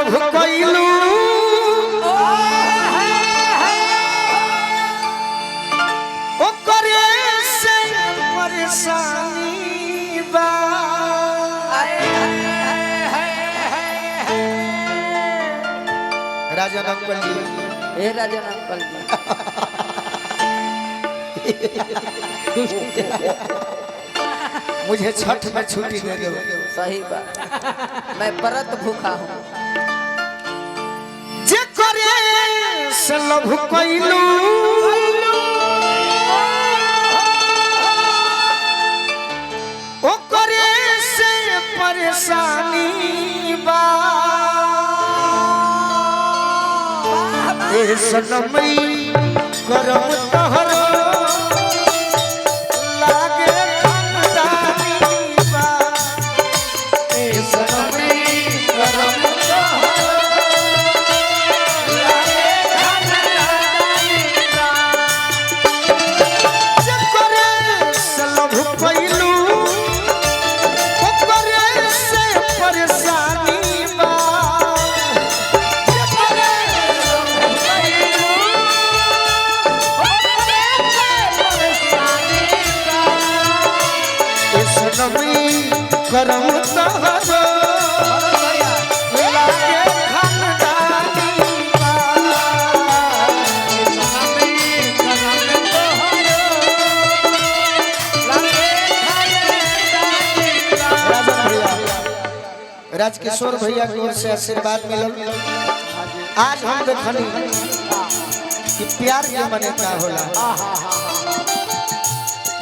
Love कइलू ओकरे से परेशानी बा राजन अंकल जी हे राजन अंकल जी मुझे छठ में छुट्टी दे दो। सही बात मैं व्रत भूखा हूँ जे करे से लभ कइलू ओकरे से परेशानी बा ए सनमई करम तहरो लागे खानदानी बा ए सनमई करम तहरो लागे खानदानी बा जे करे से लभ कइलू ओकरे से परेशानी बा करम तहरो लागे खानदानी बा राजकिशोर भैया की ओर से आशीर्वाद मिलल। आज हम देखनी कि प्यार के मने का होला।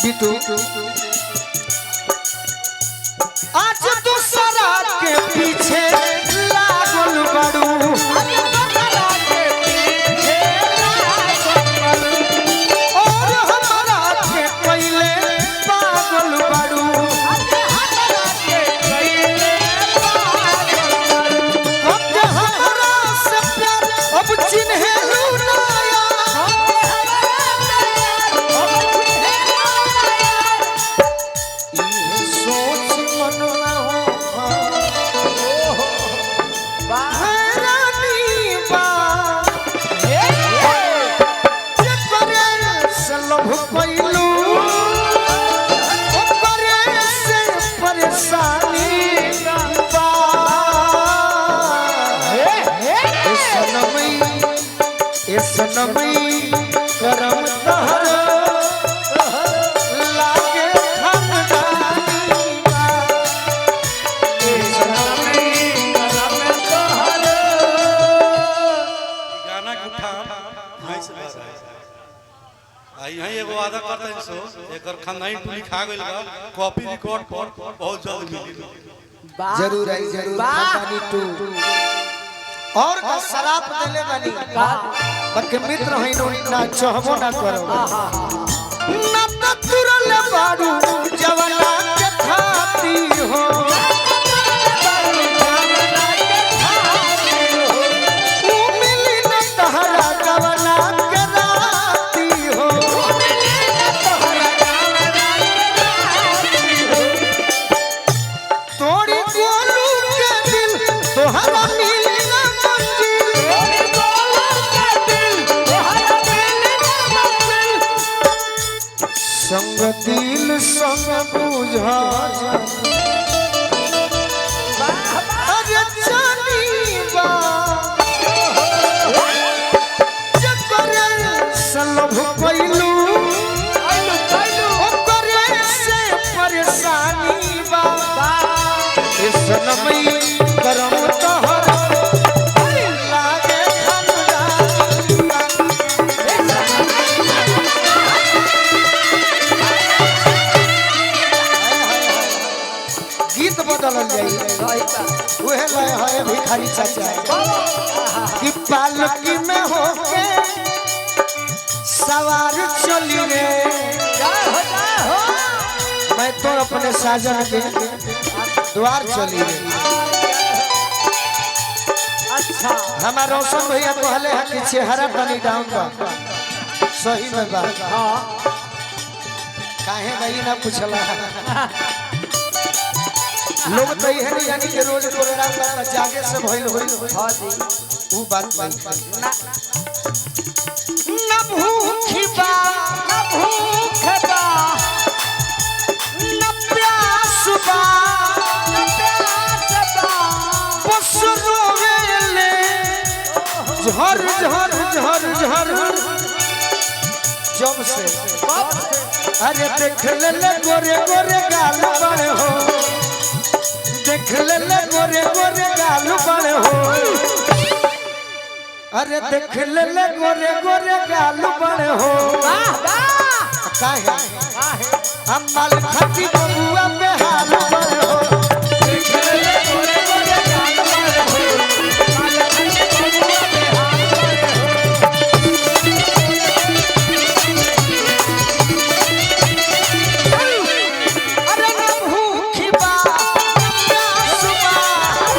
बिटू आज दूसरा के पीछे लागल बड़ू और हमारा के पहले पागल बड़ू अब हमारा से प्यार अब चिन्हेलू नया सोच मन में हो हैरानी बा जे करे से लभ कइलू ओकरे से परेशानी बा ए सनमई करम तहरो लागे खानदानी बा ए सनमई करम तहरो गाना के उठा भाई से बात आई यही एगो वादा करता है सो एकर खानदानी टुली खा गइल बा कॉपी रिकॉर्ड पर बहुत जल्द मिली जरूर आई जरूर खानदानी टू और का शराब देले बनी बाकी मित्र है ना चाहबो ना करो ना तो तुरल बाड़ू जवाना के खाती हो ऊ मिली न तहरा जवाना के राती हो तोड़ी गोलू के दिल तोहरा मिली न संग दिल संग बुझा अरे जानी बा जे करे से लभ कइलू ओकरे से परेशानी बा ए सनमई करम तहरो लागे खानदानी बा गीत बदलल जाई उहे लय है भिखारी चाचा कि पालकी में होके सवार चली रे मैं तो अपने साजन के द्वार चली रे अच्छा हमारा रोशन भैया कहले है कि चेहरा बनी डाउन का सही में बात हां काहे भाई ना पूछला लोग तो यह नहीं जानी कि रोज प्रोग्राम का जागे से भइल होई हाँ जी वो बात नहीं ना न भूखी बा ना भूख बा न प्यास बा ना प्यास बा बस रोवेले झर झर झर झर जब से अरे देख ले गोरे गोरे गाल बड़े हो देख ले गोरे गोरे गाल बड़े हो अरे देख ले गोरे गोरे गाल बड़े हो वाह वाह काहे हम माल खती बबुआ पे हाल बड़े हो देख ले गोरे गोरे गाल बड़े हो माल खती बबुआ पे हाल बड़े हो अरे न भूखी बा प्यास बा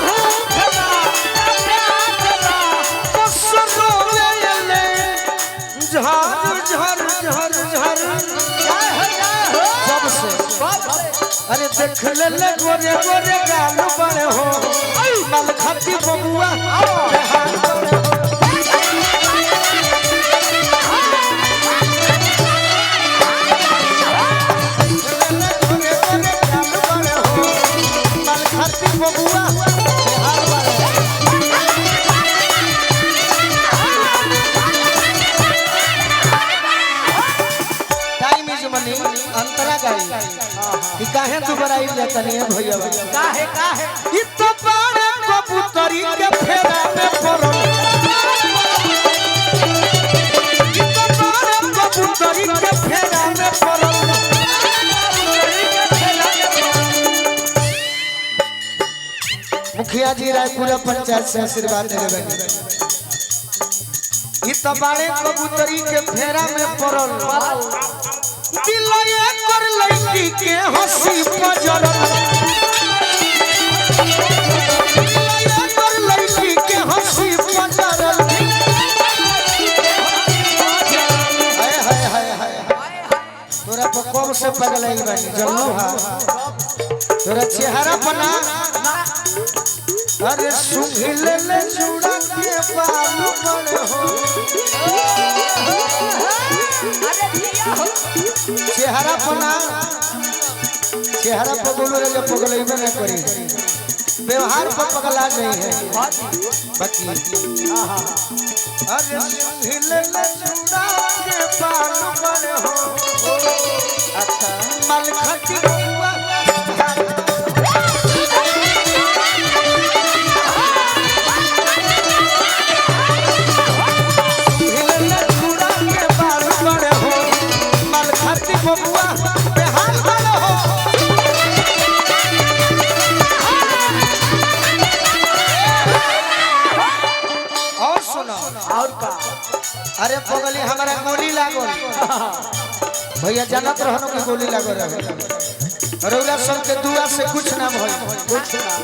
भूख बा ना प्यास बा बस रोवेले झर झर झर झर जय हो जब से अरे देख ले गोरे गोरे गाल बड़े हो माल खती बबुआ पे हाल बड़े हो गोरे गोरे गाल बड़े हो माल खती बबुआ पे हाल बड़े हो टाइम इज मनी अंतरा गाड़ी कि काहे तू बराई जाता नहीं है भैया काहे काहे ई तो बाड़े कबूतरी के फेरा में पड़ल ई तो बाड़े कबूतरी के फेरा में पड़ल मुखिया जी रायपुरा पंचायत से आशीर्वाद दे रहे ई तो बाड़े कबूतरी के फेरा में पड़ल दिलये कर लड़की के हंसी पजरल दिलये कर लड़की के हंसी पजरल हाय हाय हाय हाय तोरा पर कब से पगलई बानी जल्लू हा तोरा चेहरा बना अरे सुंघी ले ले चूड़ा के बालू बड़े हो अरे दिया हो चेहरा पना चेहरा पर बोलो रे जब पगलैबे न करी व्यवहार पर पगला नहीं है बाकी अरे हिले ले चूड़ा के बाल बड़े हो अच्छा माल खटी बबुआ हिले ले चूड़ा के बाल बड़े हो माल खटी बबुआ पे हाल बड़े हो और सुनो और का अरे पगली हमारा गोली लागल भैया जानत रहनो कि गोली लागल रहे रौरा सब के दुआ से कुछ ना भइल कुछ ना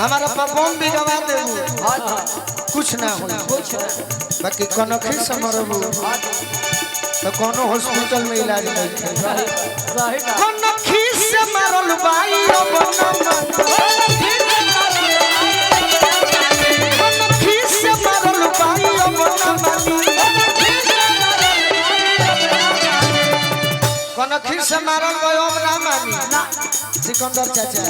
हमारा बम भी गवा देबू हाँ जी कुछ ना होई कुछ ना बाकी कनखी से मरबू तो कोनो हॉस्पिटल में इलाज नहीं है सही ना कनखी से मरल बाई अब कनखी से मरल बाई अब कनखी से मारल गयो अब ना मानी सिकंदर चाचा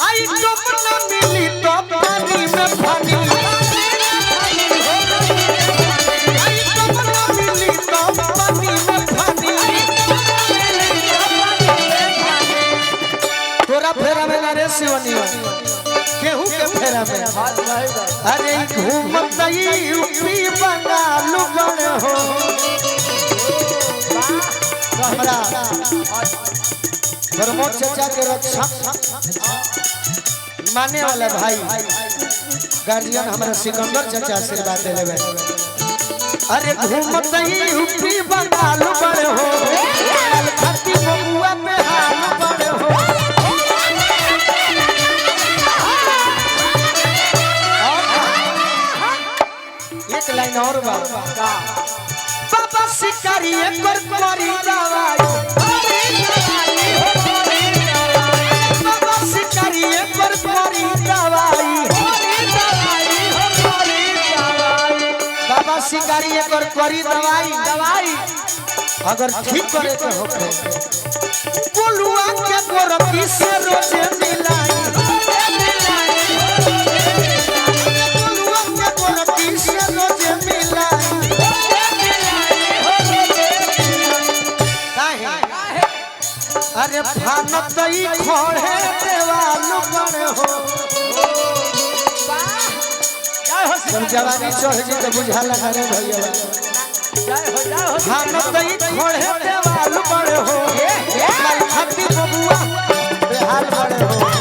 आई कब ना मिली तो पानी में पानी आई कब ना मिली तो पानी में पानी तोरा फेरा में ना रे शिवनी केहू के फेरा में अरे घूमत यूपी बंगाल बन हो हमरा प्रमोद चाचा के रक्षा माने वाला भाई गार्जियन हमारा सिकंदर चाचा आशीर्वाद दे लेवे अरे घूमत यूपी बंगाल बड़े हो लाल खती बबुआ पे हाल बड़े हो एक लाइन और बा बाबा शिकारी कर करी दवाई बाबा शिकारी एक और करी दवाई अगर ठीक करे के होखे बुलुआ के गोरखी से रोजे मिलाई बुलुआ के गोरखी से रोजे मिलाई काहे अरे भानतई खोड़े देवाल पर हो जब जवानी चढ़ जी तो बुझा लगा रे भैया भानतई खोड़े देवाल पर हो लाई खत्ती बबुआ बेहाल पर हो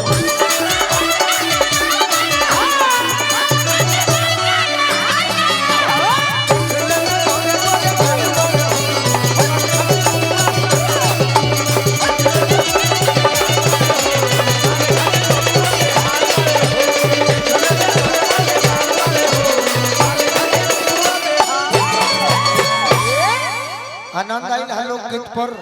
आनंद आइल हलो गीत पर